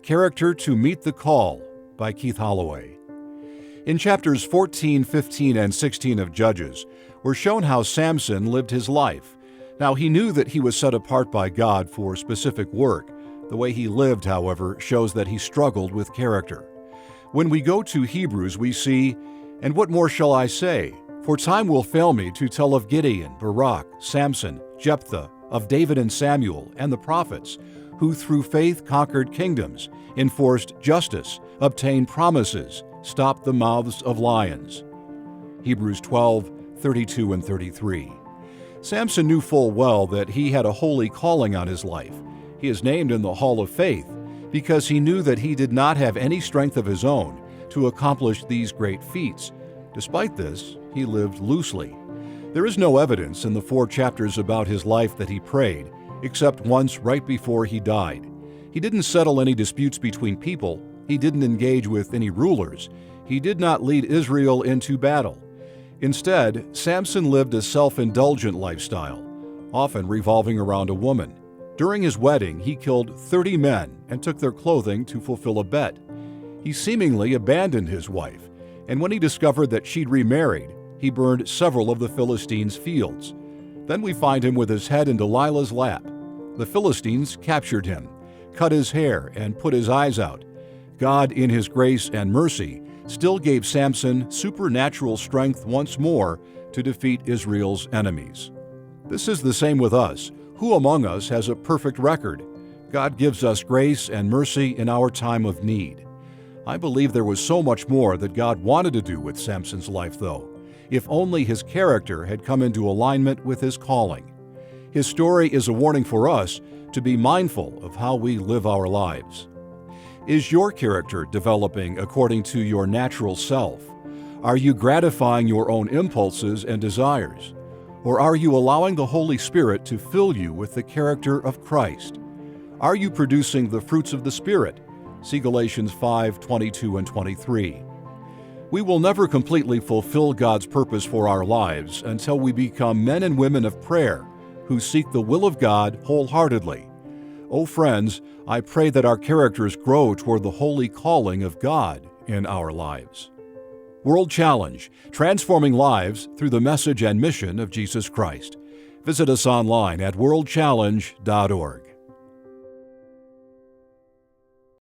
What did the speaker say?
Character to Meet the Call by Keith Holloway. In chapters 14, 15, and 16 of Judges, we're shown how Samson lived his life. Now, he knew that he was set apart by God for specific work. The way he lived, however, shows that he struggled with character. When we go to Hebrews, we see, "And what more shall I say? For time will fail me to tell of Gideon, Barak, Samson, Jephthah, of David and Samuel, and the prophets, who through faith conquered kingdoms, enforced justice, obtained promises, stopped the mouths of lions." Hebrews 12:32 and 33. Samson knew full well that he had a holy calling on his life. He is named in the Hall of Faith because he knew that he did not have any strength of his own to accomplish these great feats. Despite this, he lived loosely. There is no evidence in the 4 chapters about his life that he prayed, except once right before he died. He didn't settle any disputes between people. He didn't engage with any rulers. He did not lead Israel into battle. Instead, Samson lived a self-indulgent lifestyle, often revolving around a woman. During his wedding, he killed 30 men and took their clothing to fulfill a bet. He seemingly abandoned his wife, and when he discovered that she'd remarried, he burned several of the Philistines' fields. Then we find him with his head in Delilah's lap. The Philistines captured him, cut his hair, and put his eyes out. God, in his grace and mercy, still gave Samson supernatural strength once more to defeat Israel's enemies. This is the same with us. Who among us has a perfect record? God gives us grace and mercy in our time of need. I believe there was so much more that God wanted to do with Samson's life, though, if only his character had come into alignment with his calling. His story is a warning for us to be mindful of how we live our lives. Is your character developing according to your natural self? Are you gratifying your own impulses and desires? Or are you allowing the Holy Spirit to fill you with the character of Christ? Are you producing the fruits of the Spirit? See Galatians 5:22 and 23. We will never completely fulfill God's purpose for our lives until we become men and women of prayer who seek the will of God wholeheartedly. Oh friends, I pray that our characters grow toward the holy calling of God in our lives. World Challenge, transforming lives through the message and mission of Jesus Christ. Visit us online at worldchallenge.org.